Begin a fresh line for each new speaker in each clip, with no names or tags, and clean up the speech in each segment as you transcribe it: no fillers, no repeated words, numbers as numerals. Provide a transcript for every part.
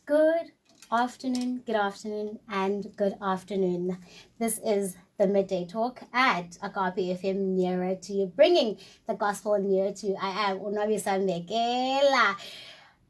Good afternoon, and good afternoon. This is the Midday Talk at Agape FM nearer to you, bringing the gospel near to you. I am Unabisa Megela.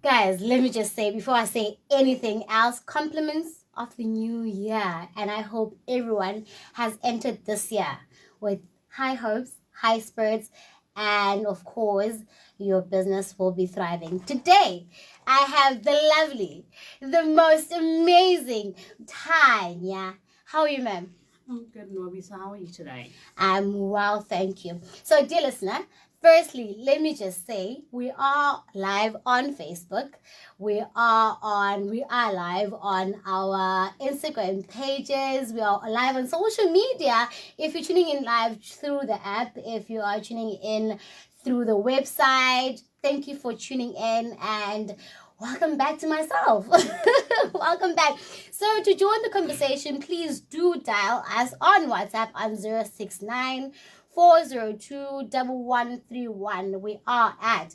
Guys, let me just say, before I say anything else, compliments of the new year. And I hope everyone has entered this year with high hopes, high spirits, and of course, your business will be thriving. Today, I have the lovely, the most amazing Tanya. How are you, ma'am?
I'm good, Nobisa. How are you today?
I'm well, thank you. So, dear listener, firstly, let me just say we are live on Facebook. We are live on our Instagram pages. We are live on social media. If you're tuning in live through the app, if you are tuning in through the website, thank you for tuning in and welcome back to myself. Welcome back. So to join the conversation, please do dial us on WhatsApp on 069 402 1131. We are at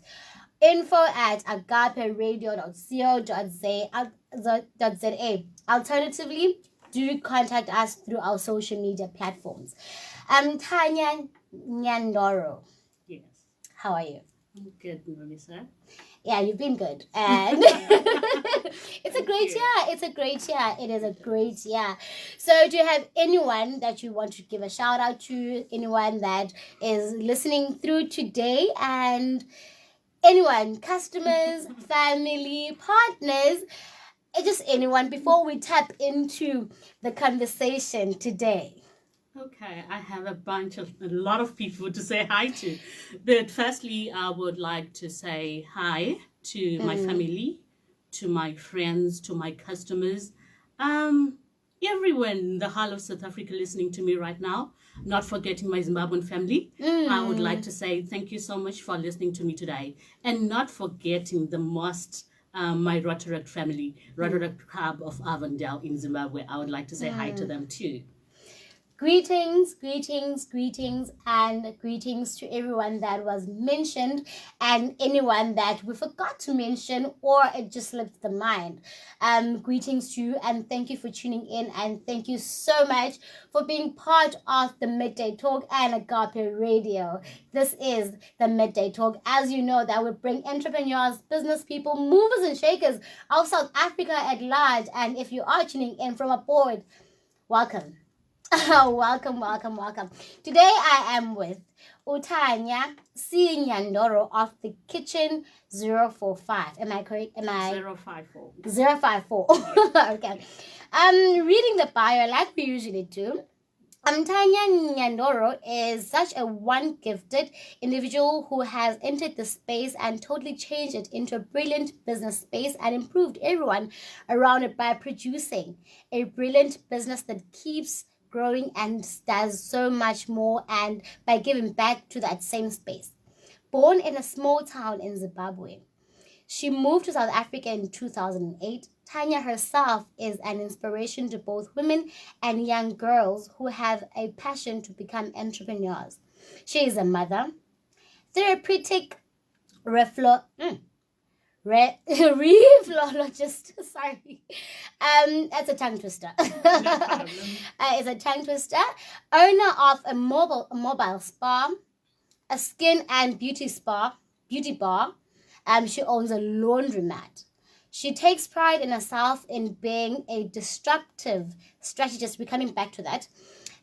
info@agaperadio.co.za. Alternatively, do contact us through our social media platforms. Tanya Nyandoro.
Yes.
How are you?
I'm good, Nobisa.
Yeah, you've been good. And it's a great year. It's a great year. It is a great year. So do you have anyone that you want to give a shout out to? Anyone that is listening through today? And anyone, customers, family, partners, just anyone before we tap into the conversation today?
Okay, I have a lot of people to say hi to. But firstly, I would like to say hi to my family, to my friends, to my customers, everyone in the whole of South Africa listening to me right now, not forgetting my Zimbabwean family. I would like to say thank you so much for listening to me today. And not forgetting the most, my Rotaract family, Rotaract Club of Avondale in Zimbabwe. I would like to say hi to them too.
Greetings, and greetings to everyone that was mentioned and anyone that we forgot to mention or it just slipped the mind. Greetings to you and thank you for tuning in and thank you so much for being part of the Midday Talk and Agape Radio. This is the Midday Talk. As you know, that will bring entrepreneurs, business people, movers and shakers of South Africa at large. And if you are tuning in from abroad, welcome. Welcome. Today I am with Tanya Nyandoro of the Kitchen 045. Am I correct?
054.
054. Okay. Reading the bio like we usually do. Tanya Nyandoro is such a one-gifted individual who has entered the space and totally changed it into a brilliant business space and improved everyone around it by producing a brilliant business that keeps growing and does so much more and by giving back to that same space. Born in a small town in Zimbabwe, she moved to South Africa in 2008. Tanya herself is an inspiration to both women and young girls who have a passion to become entrepreneurs. She is a mother, therapeutic reflexologist. Sorry, that's a tongue twister. It's a tongue twister. Owner of a mobile spa, a skin and beauty bar. She owns a laundromat. She takes pride in herself in being a disruptive strategist. We're coming back to that.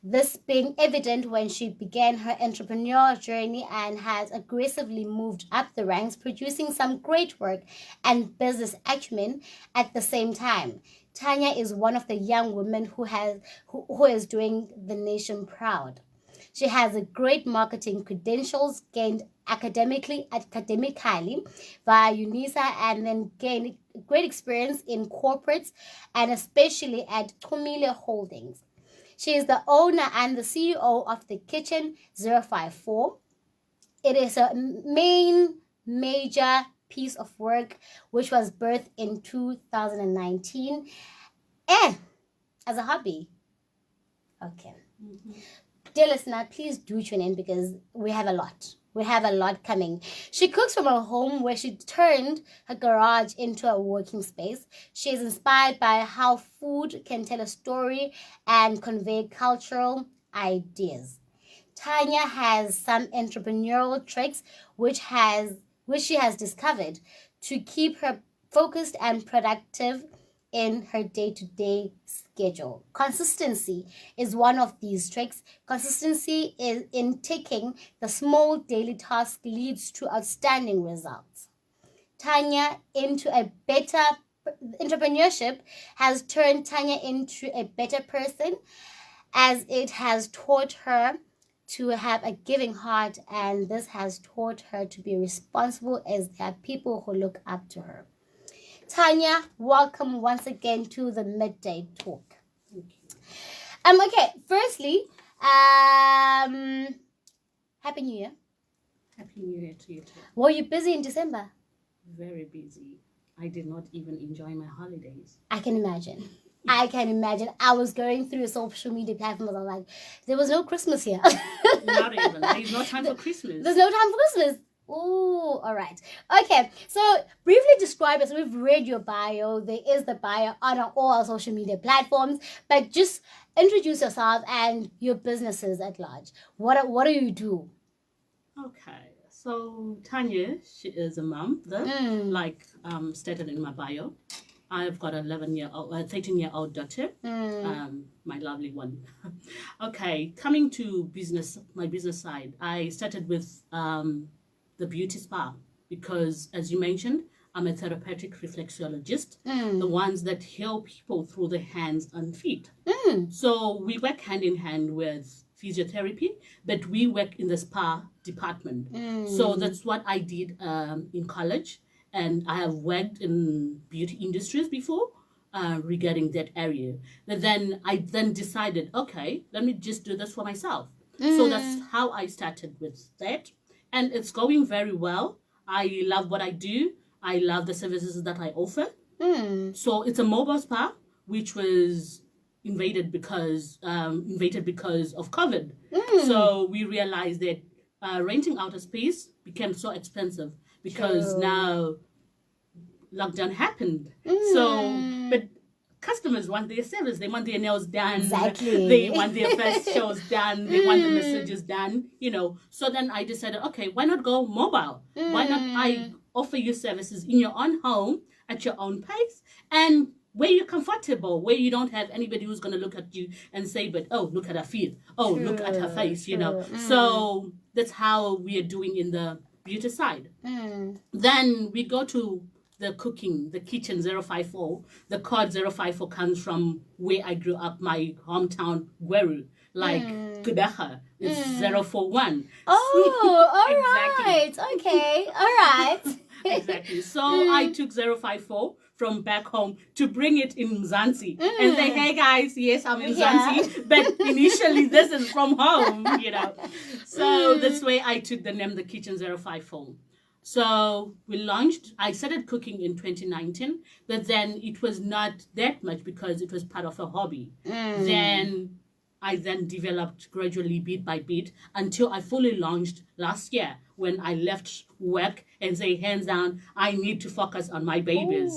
This being evident when she began her entrepreneurial journey and has aggressively moved up the ranks, producing some great work and business acumen at the same time. Tanya is one of the young women who is doing the nation proud. She has a great marketing credentials gained academically via UNISA and then gained great experience in corporates and especially at Chumile Holdings. She is the owner and the CEO of the Kitchen 054. It is a major piece of work which was birthed in 2019 as a hobby. Okay. Dear listener, please do tune in because we have a lot. We have a lot coming. She cooks from her home where she turned her garage into a working space. She is inspired by how food can tell a story and convey cultural ideas. Tanya has some entrepreneurial tricks which she has discovered to keep her focused and productive in her day-to-day schedule. Consistency is one of these tricks. Consistency is in taking the small daily task leads to outstanding results. Tanya into a better entrepreneurship has turned Tanya into a better person, as it has taught her to have a giving heart, and this has taught her to be responsible, as there are people who look up to her. Tanya, welcome once again to the Midday Talk.
Thank you.
Okay, firstly, Happy New Year.
Happy New Year to you too.
Were you busy in December?
Very busy. I did not even enjoy my holidays.
I can imagine. I can imagine. I was going through social media platforms. I was like, there was no Christmas here.
Not even. There's no time for Christmas.
There's no time for Christmas. Ooh, all right. Okay, so briefly describe it. So we've read your bio. There is the bio on all our social media platforms. But just introduce yourself and your businesses at large. What do you do?
Okay. So Tanya, she is a mom, like stated in my bio. I've got an 13-year-old daughter, my lovely one. Okay, coming to my business side, I started with the beauty spa because, as you mentioned, I'm a therapeutic reflexologist, the ones that help people through the hands and feet. So we work hand in hand with physiotherapy, but we work in the spa department. So that's what I did in college. And I have worked in beauty industries before regarding that area. But then I decided, okay, let me just do this for myself. So that's how I started with that. And it's going very well. I love what I do. I love the services that I offer. So it's a mobile spa, which was invaded because of COVID. So we realized that renting out a space became so expensive because now lockdown happened. So, but customers want their service. They want their nails done.
Exactly.
They want their facials done. They want the massages done, So then I decided, okay, why not go mobile? Why not I offer you services in your own home at your own pace and where you're comfortable, where you don't have anybody who's going to look at you and say, but, oh, look at her feet. Oh, look at her face, So that's how we are doing in the beauty side. Then we go to the cooking, the kitchen 054. The code 054 comes from where I grew up, my hometown, Gweru. Like Kudaha is 041.
Oh, all
Exactly.
right. Okay, all right.
Exactly. So I took 054 from back home to bring it in Mzansi and say, hey guys, yes, I'm in Mzansi, but initially this is from home, So this way I took the name, the Kitchen 054. So I started cooking in 2019, but then it was not that much because it was part of a hobby. Then I developed gradually bit by bit until I fully launched last year when I left work and say, hands down, I need to focus on my babies,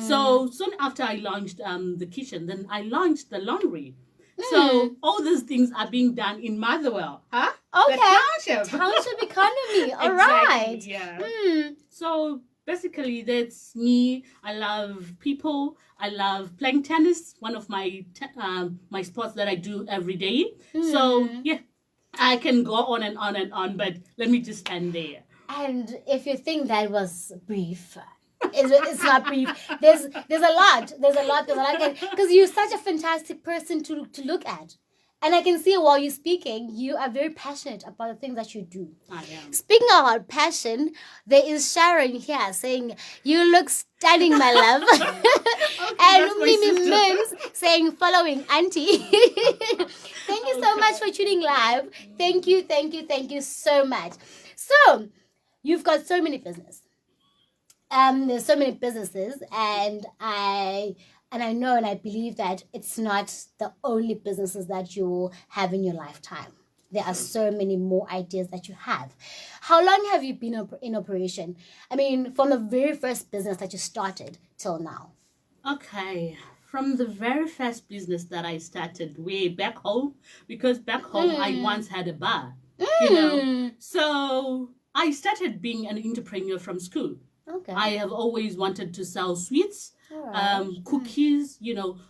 So soon after I launched the kitchen, then I launched the laundry. So all these things are being done in Motherwell, huh?
Okay.
The
Township economy. All
exactly,
right.
Yeah. So basically, that's me. I love people. I love playing tennis. One of my my sports that I do every day. So yeah, I can go on and on and on, but let me just end there.
And if you think that was brief, it's not brief. There's a lot. Because you're such a fantastic person to look at. And I can see while you're speaking, you are very passionate about the things that you do.
I am.
Speaking about passion, there is Sharon here saying, you look stunning, my love.
Okay,
and Mimi Mims saying, following Auntie. Thank you so much for tuning live. Thank you so much. So, you've got so many businesses. There's so many businesses, and I know and I believe that it's not the only businesses that you will have in your lifetime. there are so many more ideas that you have. How long have you been in operation? I mean, from the very first business that you started till now.
Okay. From the very first business that I started way back home, because back home I once had a bar, So I started being an entrepreneur from school.
Okay.
I have always wanted to sell sweets, cookies,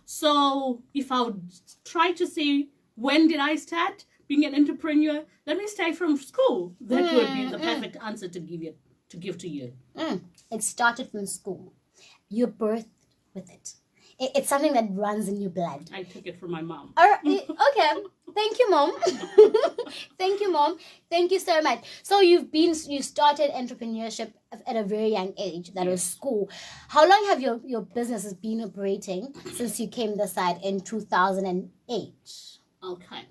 So if I would try to say, when did I start being an entrepreneur? Let me start from school. That would be the perfect answer to give to you.
It started from school. You birthed with it. It's something that runs in your blood.
I took it from my mom.
Okay. Thank you, Mom. Thank you, Mom. Thank you so much. So you started entrepreneurship at a very young age. That was school. How long have your businesses been operating since you came this side in 2008?
Okay.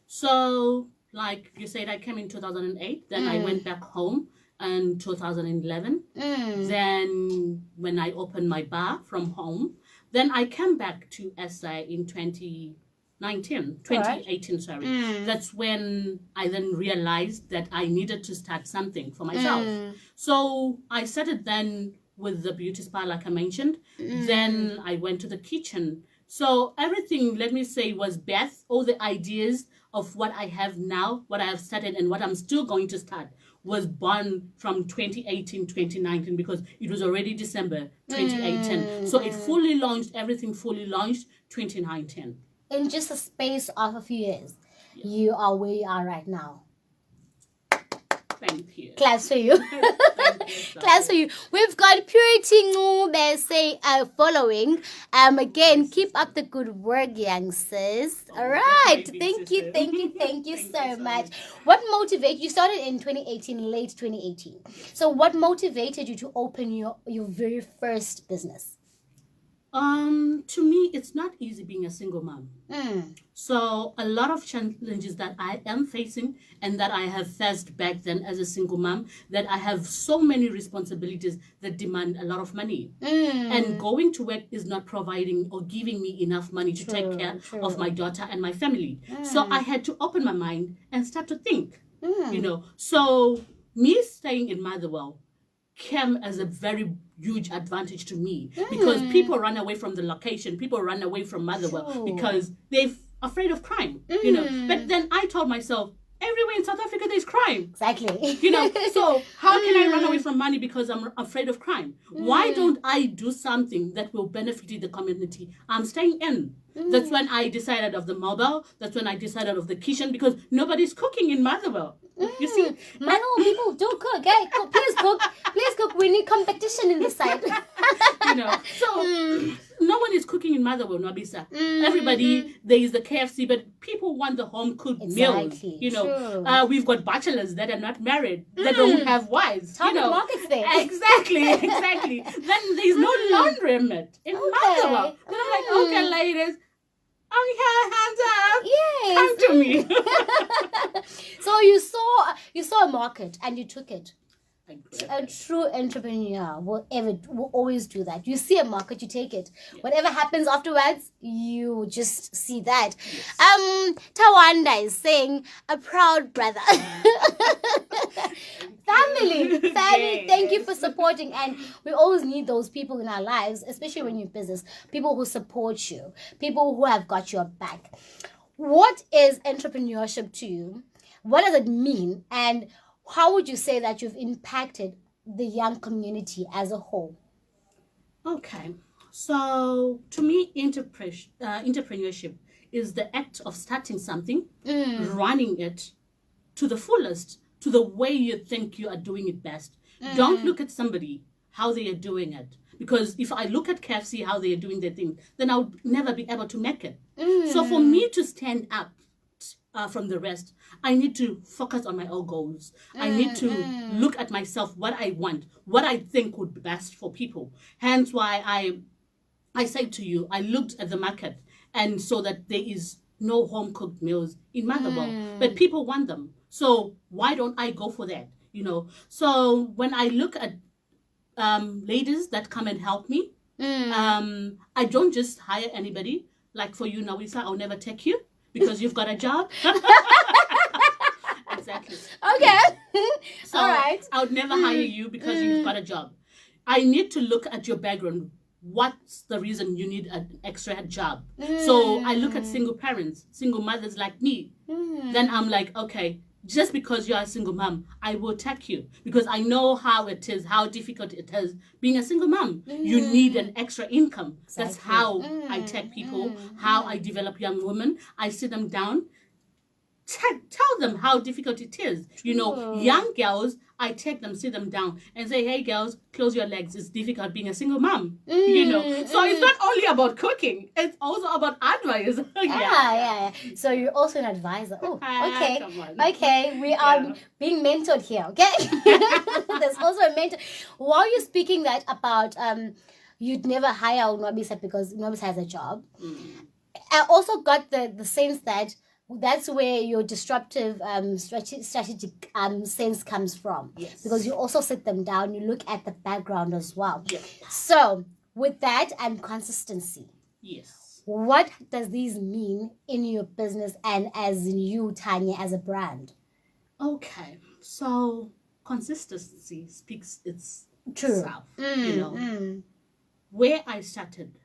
So, like you said, I came in 2008. Then I went back home in 2011. Then when I opened my bar from home, then I came back to SA in 2018, sorry. That's when I then realized that I needed to start something for myself. So I started then with the beauty spa, like I mentioned. Then I went to the kitchen. So everything, let me say, was birth, all the ideas of what I have now, what I have started and what I'm still going to start was born from 2018, 2019, because it was already December 2018. So everything fully launched 2019.
In just a space of a few years, you are where you are right now.
Thank you.
Class for you. Class for you. We've got Purity Ngube say following. Again, keep up the good work, youngsters. All right. Thank you so much. What motivated you? Started in 2018, late 2018. So what motivated you to open your very first business?
To me, it's not easy being a single mom. So a lot of challenges that I am facing and that I have faced back then as a single mom, that I have so many responsibilities that demand a lot of money. And going to work is not providing or giving me enough money to take care of my daughter and my family. So I had to open my mind and start to think, So me staying in Motherwell came as a very huge advantage to me because people run away from the location. People run away from Motherwell because they're afraid of crime, But then I told myself, everywhere in South Africa there's crime.
Exactly.
So how can I run away from money because I'm afraid of crime? Why don't I do something that will benefit the community I'm staying in? That's when I decided of the mobile. That's when I decided of the kitchen, because nobody's cooking in Motherwell. You see,
I know people do cook. Hey, please cook. We need competition in this side.
So no one is cooking in Motherwell, Nobisa. Everybody, there is the KFC, but people want the home cooked meals. We've got bachelors that are not married, that don't have wives.
Target markets there.
Exactly. Then there's no laundromat in Motherwell. Then I'm like, okay, ladies, I'm here, hands up.
Yes.
Come to me.
So you saw a market and you took it. A true entrepreneur will always do that. You see a market, you take it. Yeah. Whatever happens afterwards, you just see that. Yes. Tawanda is saying, a proud brother. Family, yes. Thank you for supporting. And we always need those people in our lives, especially when you're in business. People who support you, people who have got your back. What is entrepreneurship to you? What does it mean? And how would you say that you've impacted the young community as a whole?
Okay. So, to me, entrepreneurship is the act of starting something, running it to the fullest, to the way you think you are doing it best. Don't look at somebody, how they are doing it. Because if I look at KFC, how they are doing their thing, then I would never be able to make it. So, for me to stand up from the rest, I need to focus on my own goals. I need to look at myself, what I want, what I think would be best for people. Hence why I say to you, I looked at the market and saw that there is no home-cooked meals in Motherwell, but people want them. So why don't I go for that? So when I look at ladies that come and help me, I don't just hire anybody. Like for you, Nawisa, I'll never take you because you've got a job. Exactly.
Okay.
So
All right.
I would never hire you because you've got a job. I need to look at your background. What's the reason you need an extra job? So I look at single parents, single mothers like me. Then I'm like, okay, just because you're a single mom, I will take you because I know how it is, how difficult it is being a single mom. You need an extra income. That's
Exactly.
how I take people, how I develop young women. I sit them down, tell them how difficult it is. You know, young girls, I take them, sit them down and say, hey girls, close your legs. It's difficult being a single mom. You know, so it's not only about cooking, it's also about advice.
Yeah. So you're also an advisor. Oh, okay.
Come on.
Okay, we are being mentored here, okay? There's also a mentor. While you're speaking that about you'd never hire Nwabisa because Nwabisa has a job, I also got the sense that that's where your disruptive strategic sense comes from.
Yes.
Because you also sit them down, you look at the background as well.
Yes.
So with that and consistency,
Yes.
what does these mean in your business and as in you, Tanya, as a brand?
Okay, so consistency speaks
True.
itself. You know, where I started,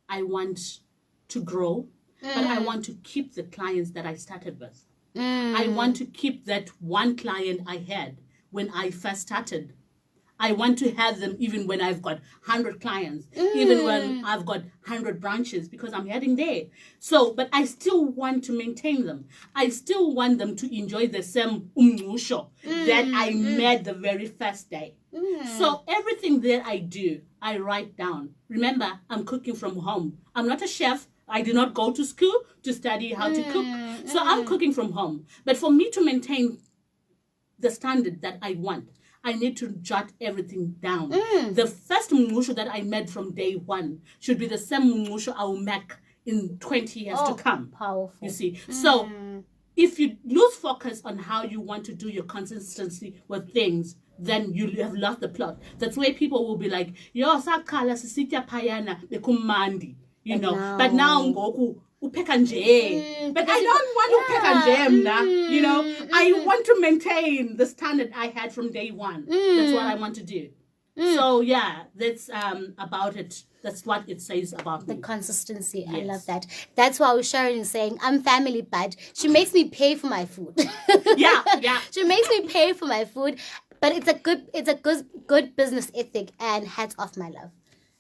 I want to grow, but I want to keep the clients that I started with. I want to keep that one client I had when I first started. I want to have them even when I've got 100 clients, even when I've got 100 branches, because I'm heading there. So, but I still want to maintain them. I still want them to enjoy the same umngusho that I made the very first day. So everything that I do, I write down. Remember, I'm cooking from home. I'm not a chef. I did not go to school to study how to cook. So I'm cooking from home. But for me to maintain the standard that I want, I need to jot everything down. The first mungusho that I made from day one should be the same mungusho I will make in 20 years to come.
Powerful.
You see? So if you lose focus on how you want to do your consistency with things, then you have lost the plot. That's where people will be like, yo, sakala sisitya payana bekumandi. You know, but now ngoku upheka nje. But I don't want to upheka nje mna. You know, I want to maintain the standard I had from day one. That's what I want to do. So yeah, that's about it. That's what it says about
The
me.
consistency.
Yes.
I love that. That's why Sharon is saying I'm family bad. She makes me pay for my food.
Yeah.
She makes me pay for my food. But it's a good business ethic, and hats off, my love.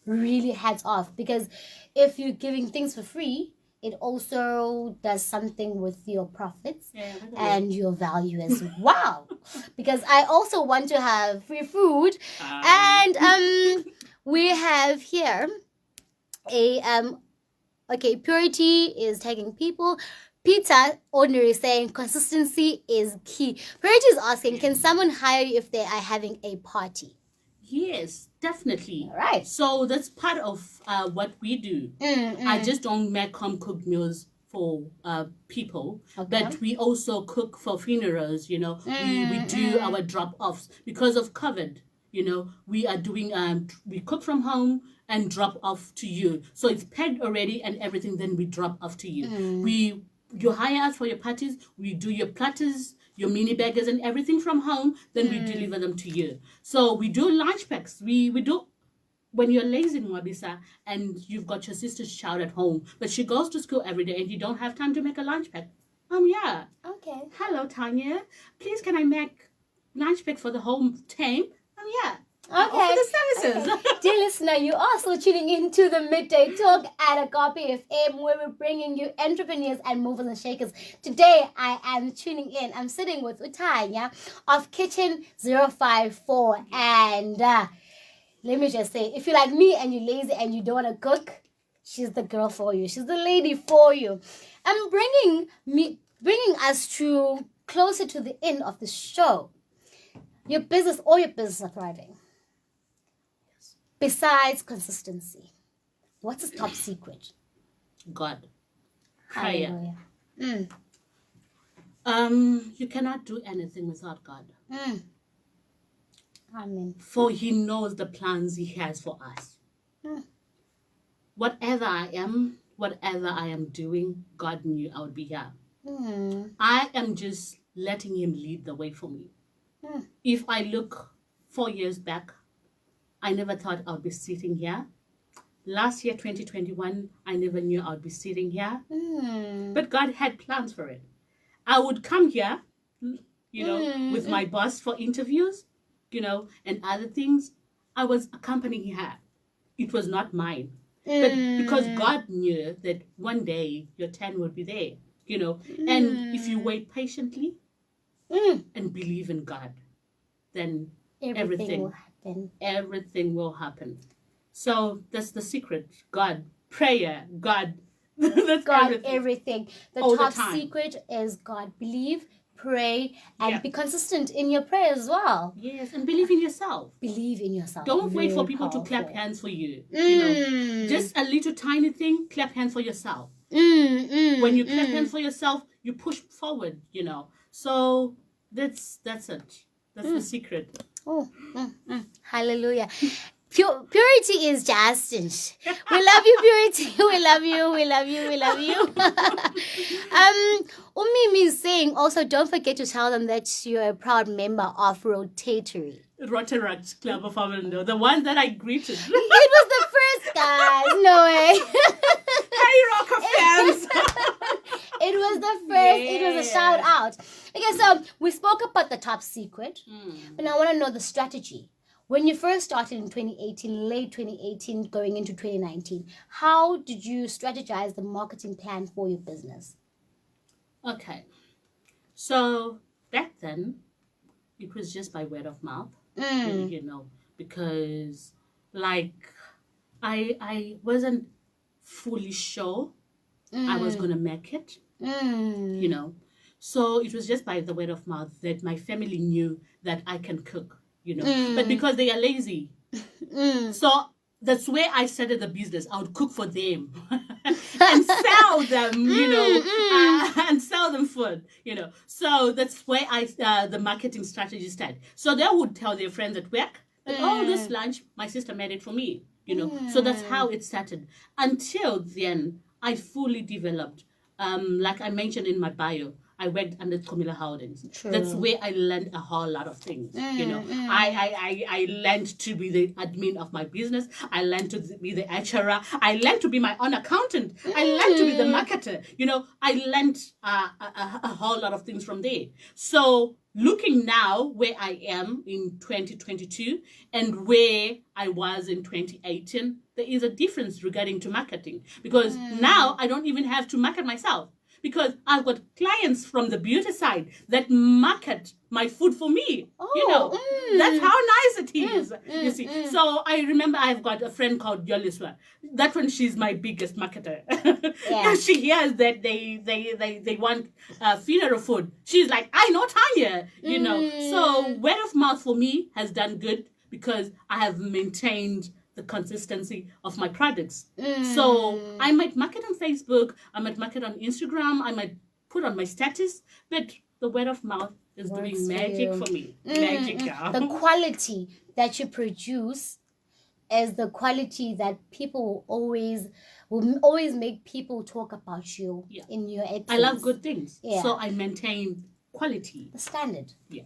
Really hats off, because if you're giving things for free, it also does something with your profits and your value as well. Because I also want to have free food, and we have here a Purity is tagging people. Peter Ordinary is saying consistency is key. Purity is asking, can someone hire you if they are having a party?
Yes, definitely.
All right.
So that's part of what we do. I just don't make home cooked meals for people, but we also cook for funerals. You know, we do our drop offs because of COVID. You know, we are doing we cook from home and drop off to you. So it's pegged already and everything. Then we drop off to you. You hire us for your parties. We do your platters, your mini burgers and everything from home, then we deliver them to you. So we do lunch packs. We do, when you're lazy, Nwabisa, and you've got your sister's child at home, but she goes to school every day and you don't have time to make a lunch pack. Yeah.
Okay.
Hello, Tanya. Please, can I make lunch pack for the whole team? Yeah.
Okay.
Offer the services.
Okay. Dear listener, you are also tuning into the Midday Talk at Agape FM, where we're bringing you entrepreneurs and movers and shakers. Today, I am tuning in. I'm sitting with Utanya of Kitchen 054. And let me just say, if you're like me and you're lazy and you don't want to cook, she's the girl for you. She's the lady for you. I'm bringing us to closer to the end of the show. Your business are thriving. Besides consistency, what's the top secret?
God. Prayer.
Hallelujah.
You cannot do anything without God.
Amen.
For He knows the plans He has for us. Whatever I am doing, God knew I would be here. I am just letting him lead the way for me. If I look 4 years back, I never thought I'd be sitting here. Last year, 2021, I never knew I'd be sitting here. But God had plans for it. I would come here, with my boss for interviews, and other things. I was accompanying her. It was not mine. But because God knew that one day your turn would be there, and if you wait patiently and believe in God, then everything will happen. So that's the secret. God, prayer, God. That's
God, everything. The
all
top
the time.
secret is God. Believe, pray, and be consistent in your prayer as well.
Yes, and believe in yourself.
Believe in yourself.
Don't wait for people to clap hands for you. Just a little tiny thing, clap hands for yourself. When you clap hands for yourself, you push forward, So that's it. That's the secret.
Hallelujah. Purity is just. We love you, Purity. We love you. We love you. We love you. Umimi is saying also, don't forget to tell them that you're a proud member of Rotary
Club of Avondale, the one that I greeted.
It was the first, guys. No way.
Hey, Rocker fans.
It was the first. Yes. It was a shout out. Okay, so we spoke about the top secret, but now I want to know the strategy. When you first started in 2018, late 2018, going into 2019, how did you strategize the marketing plan for your business?
Okay. So back then, it was just by word of mouth, because I wasn't fully sure I was going to make it, So it was just by the word of mouth that my family knew that I can cook. But because they are lazy. So that's where I started the business. I would cook for them and sell them, and sell them food, So that's where the marketing strategy started. So they would tell their friends at work that, this lunch, my sister made it for me, So that's how it started. Until then, I fully developed, like I mentioned in my bio, I worked under Chumile Holdings.
True.
That's where I learned a whole lot of things. I learned to be the admin of my business. I learned to be the HR. I learned to be my own accountant. I learned to be the marketer. I learned a whole lot of things from there. So looking now where I am in 2022 and where I was in 2018, there is a difference regarding to marketing, because now I don't even have to market myself. Because I've got clients from the beauty side that market my food for me. That's how nice it is. You see. So I remember I've got a friend called Yoliswa. That one, she's my biggest marketer. Yeah. She hears that they want funeral food. She's like, I know Tanya. So word of mouth for me has done good because I have maintained the consistency of my products. So I might market on Facebook, I might market on Instagram, I might put on my status, but the word of mouth is doing magic for me. Magic, girl.
The quality that you produce is the quality that people will always make people talk about you in your essence.
I love good things. So I maintain quality.
The standard.
Yeah.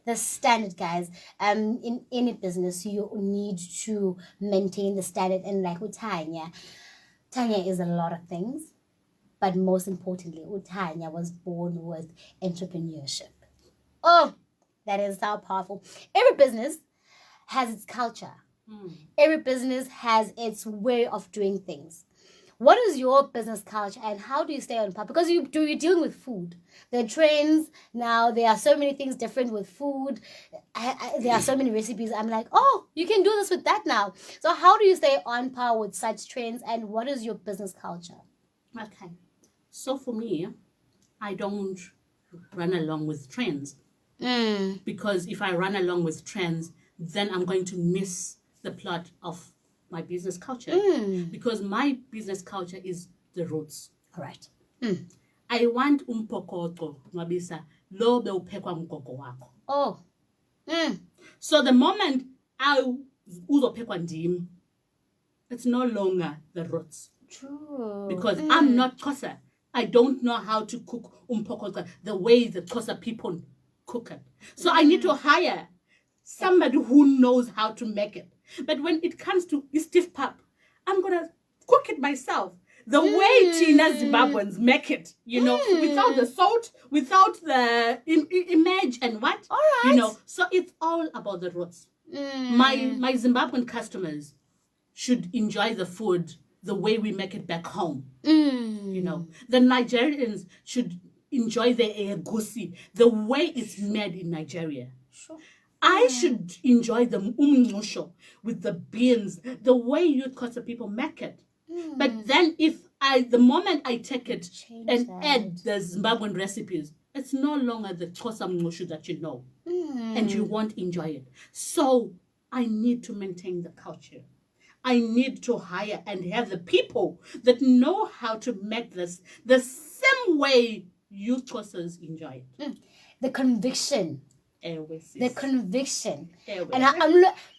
The standard, guys. In any business, you need to maintain the standard. And like with Tanya is a lot of things, but most importantly, Tanya was born with entrepreneurship. Oh, that is so powerful. Every business has its culture. Every business has its way of doing things. What is your business culture and how do you stay on par? Because you're dealing with food. There are trends now. There are so many things different with food. There are so many recipes. I'm like, you can do this with that now. So how do you stay on par with such trends and what is your business culture?
Okay. So for me, I don't run along with trends. Because if I run along with trends, then I'm going to miss the plot of my business culture, because my business culture is the roots.
All right.
I want umpokoto mabisa lo bewuphekwa mgogo wakho. So the moment I uzophekwa ndim, it's no longer the roots.
True.
Because I'm not Xhosa. I don't know how to cook umphokoqo the way the Xhosa people cook it. So I need to hire somebody who knows how to make it. But when it comes to stiff pap, I'm going to cook it myself. The way Tina Zimbabweans make it, without the salt, without the image and what,
All right.
So it's all about the roots. My Zimbabwean customers should enjoy the food the way we make it back home. The Nigerians should enjoy the egusi the way it's made in Nigeria.
Sure.
I should enjoy the umngqusho with the beans, the way you Xhosa people make it. But then the moment I take it and add the Zimbabwean recipes, it's no longer the Xhosa mngqusho that you know. And you won't enjoy it. So I need to maintain the culture. I need to hire and have the people that know how to make this the same way you Xhosas enjoy it.
The conviction. The conviction. And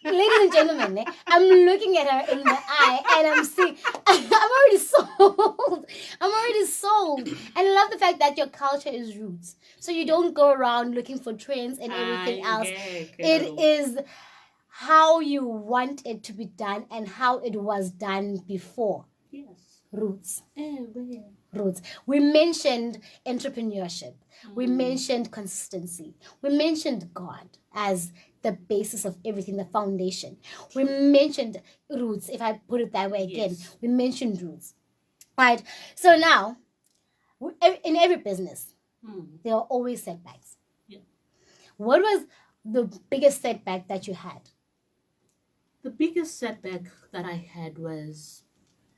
ladies and gentlemen, I'm looking at her in the eye and I'm seeing, I'm already sold. I'm already sold. And I love the fact that your culture is roots. So you don't go around looking for trends and everything else. It is how you want it to be done and how it was done before.
Yes.
Roots. Roots. We mentioned entrepreneurship. We mentioned consistency. We mentioned God as the basis of everything, the foundation. We mentioned roots, if I put it that way again. Yes. We mentioned roots. Right. So now, in every business, there are always setbacks.
Yeah.
What was the biggest setback that you had?
The biggest setback that I had was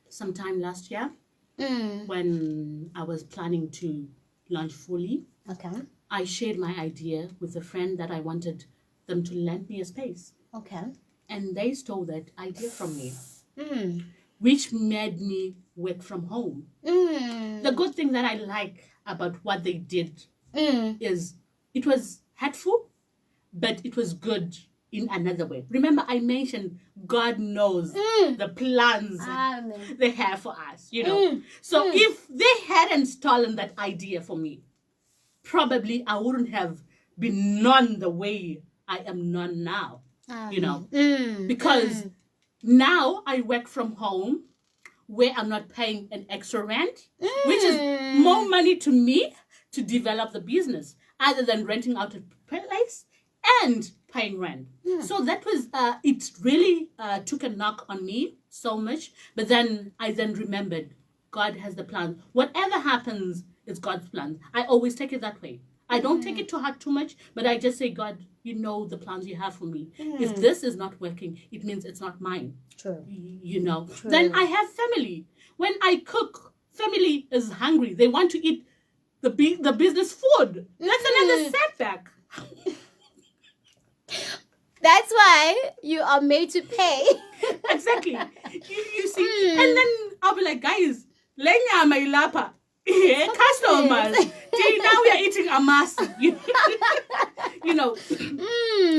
sometime last year when I was planning to launch fully.
Okay.
I shared my idea with a friend that I wanted them to lend me a space.
Okay.
And they stole that idea from me, which made me work from home. The good thing that I like about what they did is it was hurtful, but it was good in another way. Remember, I mentioned God knows the plans they have for us, So if they hadn't stolen that idea for me, probably I wouldn't have been known the way I am known now, because now I work from home where I'm not paying an extra rent, which is more money to me to develop the business other than renting out a place and paying rent. So that was, it really took a knock on me so much. But then I remembered God has the plan. Whatever happens, it's God's plan. I always take it that way. I don't take it to heart too much, but I just say, God, you know the plans you have for me. If this is not working, it means it's not mine.
True.
True. Then I have family. When I cook, family is hungry. They want to eat the business food. That's another setback.
That's why you are made to pay.
Exactly. You see, and then I'll be like, guys, lenya mailapa. Customers. Now we are eating amasi.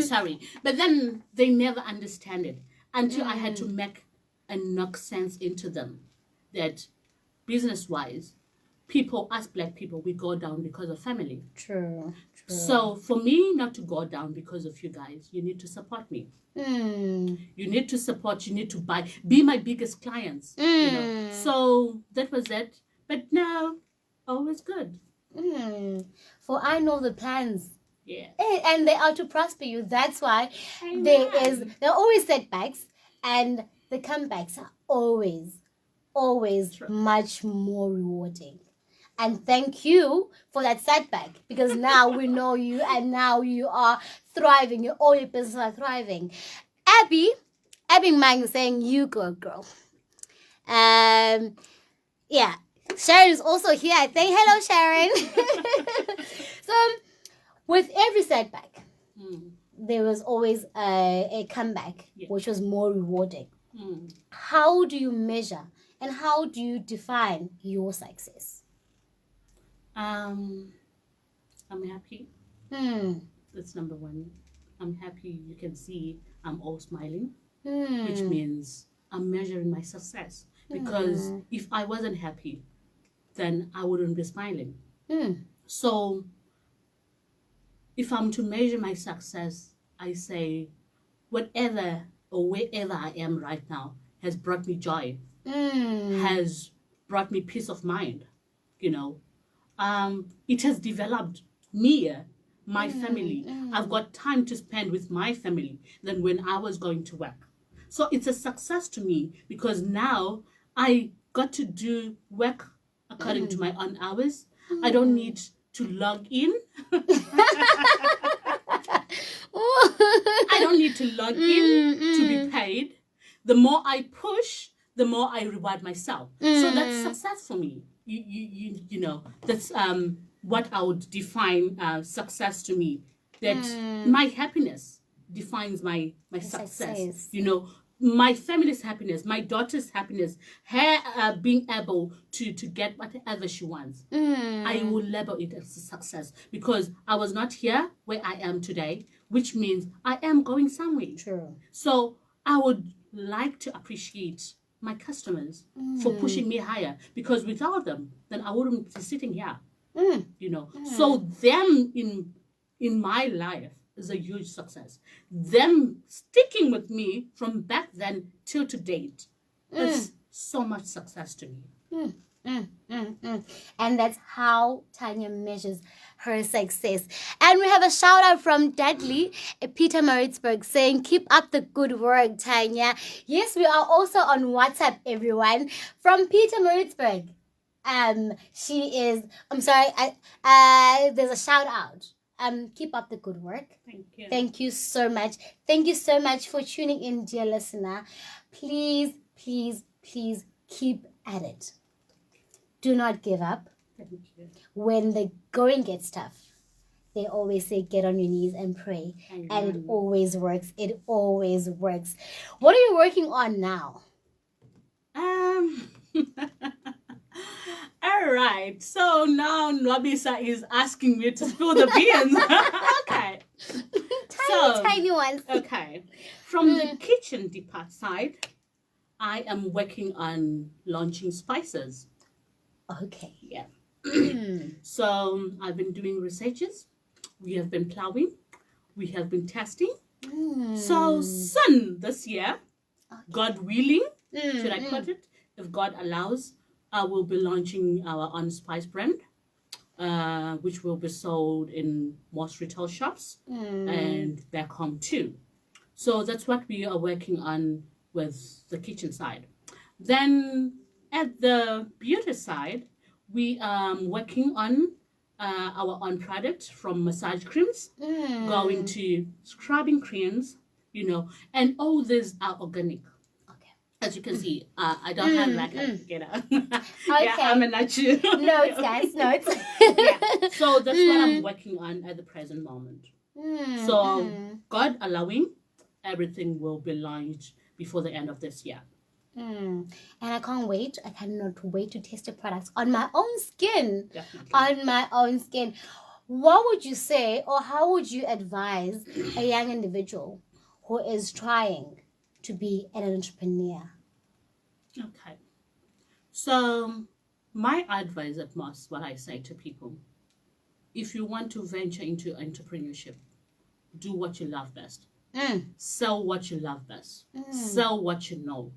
Sorry. But then they never understand it until I had to make and knock sense into them that business-wise, us Black people, we go down because of family.
True.
So for me not to go down because of you guys, you need to support me. You need to support, you need to buy, be my biggest clients. So that was it. But now, always good.
For I know the plans.
Yeah.
And they are to prosper you. That's why there are always setbacks, and the comebacks are always True. Much more rewarding. And thank you for that setback, because now we know you and now you are thriving. All your businesses are thriving. Abby Mang is saying, you go, girl. Yeah. Sharon is also here. I say hello, Sharon. So, with every setback, there was always a comeback, which was more rewarding. How do you measure and how do you define your success?
I'm happy. That's number one. I'm happy. You can see I'm all smiling, which means I'm measuring my success. Because if I wasn't happy, then I wouldn't be smiling.
Mm.
So if I'm to measure my success, I say whatever or wherever I am right now has brought me joy, has brought me peace of mind, you know. It has developed me, my family. I've got time to spend with my family than when I was going to work. So it's a success to me because now I got to do work according to my own hours. I don't need to log in. I don't need to log in to be paid. The more I push, the more I reward myself. So that's success for me. You know, that's what I would define success to me. That my happiness defines my success. You know, my family's happiness, my daughter's happiness, her being able to get whatever she wants. I will label it as a success because I was not here where I am today, which means I am going somewhere.
True.
So I would like to appreciate my customers for pushing me higher because without them, then I wouldn't be sitting here. You know, so them in my life is a huge success. Them sticking with me from back then till to date is so much success to me.
And that's how Tanya measures her success. And we have a shout out from Dudley, Peter Maritzburg, saying, keep up the good work, Tanya. Yes, we are also on WhatsApp, everyone, from Peter Maritzburg. She is, I'm sorry, there's a shout out. Keep up the good work.
Thank you.
Thank you so much. Thank you so much for tuning in, dear listener. Please, please, please keep at it. Do not give up.
Thank you.
When the going gets tough, they always say, get on your knees and pray. And it always works. It always works. What are you working on now?
All right. So now Nwabisa is asking me to spill the beans. Okay.
Tiny ones.
Okay. From the kitchen depart side, I am working on launching spices.
Okay.
Yeah. So I've been doing researches. We have been plowing. We have been testing. So soon this year, God willing, should I put it? If God allows, I will be launching our own spice brand, which will be sold in most retail shops and back home too. So that's what we are working on with the kitchen side. Then at the beauty side, we are working on our own product from massage creams, going to scrubbing creams, you know, and all these are organic. As you can see, I don't have like a, you know, yeah, I'm a natural.
Notes, guys, notes.
Yeah. So that's what I'm working on at the present moment. So God allowing, everything will be launched before the end of this year.
And I can't wait. I cannot wait to test the products on my own skin.
Definitely.
On my own skin. What would you say, or how would you advise a young individual who is trying to be an entrepreneur?
Okay. So my advice at most, what I say to people, if you want to venture into entrepreneurship, do what you love best. Sell what you love best. Sell what you know.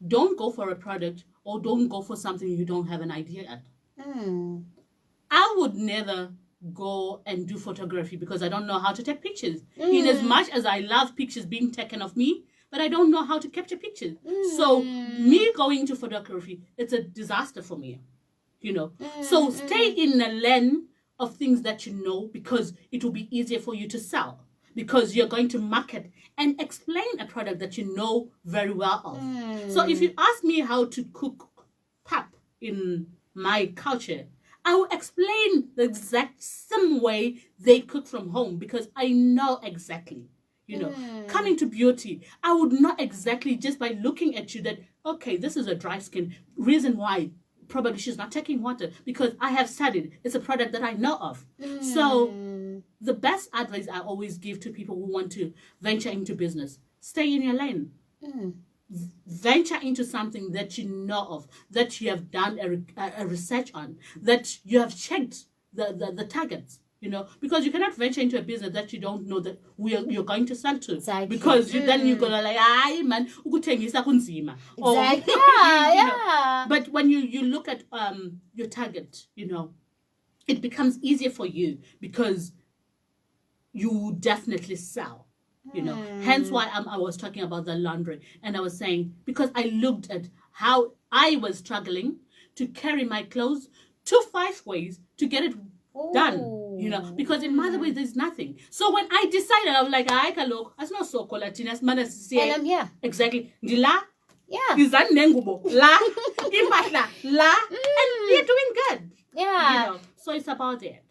Don't go for a product or don't go for something you don't have an idea at. I would never go and do photography because I don't know how to take pictures. In as much as I love pictures being taken of me, but I don't know how to capture pictures. So me going into photography, it's a disaster for me, you know. So stay in the lane of things that you know because it will be easier for you to sell because you're going to market and explain a product that you know very well of. So if you ask me how to cook pap in my culture, I will explain the exact same way they cook from home because I know exactly. You know, coming to beauty, I would know exactly just by looking at you that, okay, this is a dry skin. Reason why, probably she's not taking water because I have studied. It's a product that I know of. So the best advice I always give to people who want to venture into business, stay in your lane. venture into something that you know of, that you have done a research on, that you have checked the targets, because you cannot venture into a business that you don't know that you're going to sell to.
Exactly.
Because then you're gonna like, man, ukuthengisa kunzima.
Exactly. Yeah.
But when you look at your target, it becomes easier for you because you definitely sell. Hence why I was talking about the laundry, and I was saying, because I looked at how I was struggling to carry my clothes to 5 ways to get it done, because in Motherway there's nothing. So when I decided, I was like, look, it's not so cool, and
I'm here.
Exactly. Dila,
yeah,
izan nengubo la, impahla la, and we're doing good.
Yeah.
So it's about it.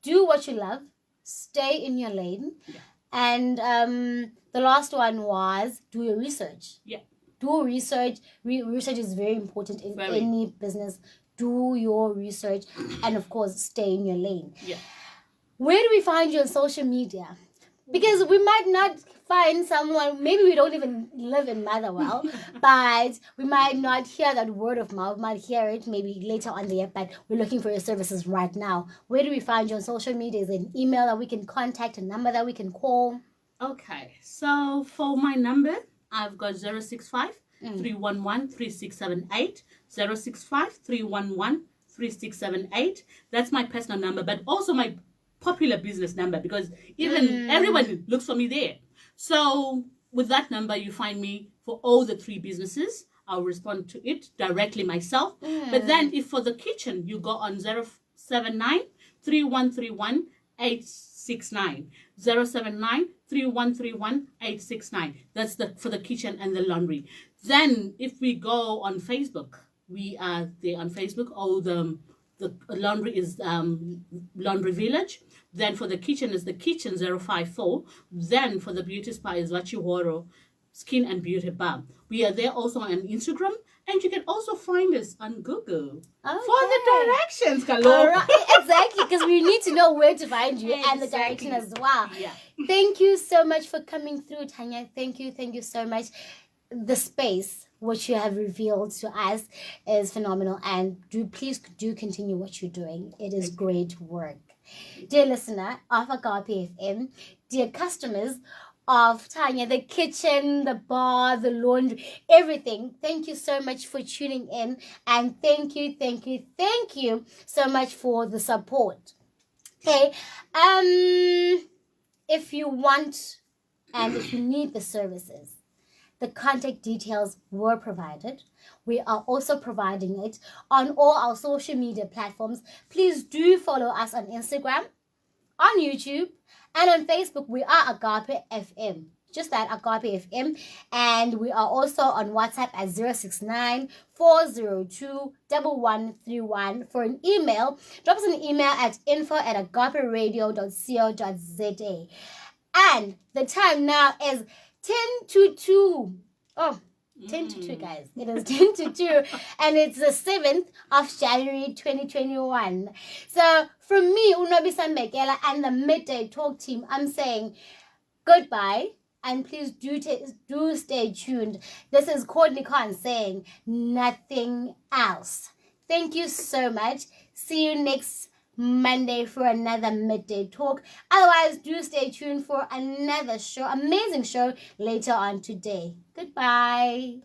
Do what you love, stay in your lane.
Yeah.
And the last one was do your research.
Yeah.
Do research. Research is very important in any business. Do your research. And, of course, stay in your lane.
Yeah.
Where do we find you on social media? Because we might not find someone, maybe we don't even live in Motherwell, but we might not hear that word of mouth, might hear it maybe later on the year, but we're looking for your services right now. Where do we find you on social media? Is there an email that we can contact, a number that we can call?
Okay, so for my number, I've got 065 311 3678, 065 311 3678. That's my personal number, but also my popular business number, because even everyone looks for me there. So with that number, you find me for all the 3 businesses. I'll respond to it directly myself. But then if for the kitchen, you go on 079 3131 869. 079 3131 869. That's for the kitchen and the laundry. Then if we go on Facebook, we are there on Facebook. The laundry is Laundry Village. Then for the kitchen is the Kitchen 054. Then for the beauty spa is Vachihoro Skin and Beauty Bar. We are there also on Instagram, and you can also find us on Google for the directions.
Right. Exactly, because we need to know where to find you and the direction as well.
Yeah.
Thank you so much for coming through, Tanya. Thank you so much. The space which you have revealed to us is phenomenal, and please do continue what you're doing. It is great work. Dear listener of Agape FM, dear customers of Tanya, the kitchen, the bar, the laundry, everything, thank you so much for tuning in, and thank you so much for the support. Okay, if you want and if you need the services, the contact details were provided. We are also providing it on all our social media platforms. Please do follow us on Instagram, on YouTube, and on Facebook. We are Agape FM. Just that, Agape FM. And we are also on WhatsApp at 069 402 1131. For an email, drop us an email at info@agaperadio.co.za. And the time now is 10 to 2. Oh, 10 to 2, guys. It is 10 to 2. And it's the 7th of January 2021. So from me, Unobisa Mbekela, and the Midday Talk team, I'm saying goodbye. And please do stay tuned. This is Courtney Khan saying nothing else. Thank you so much. See you next Monday for another Midday Talk. Otherwise, do stay tuned for another show, amazing show later on today. Goodbye.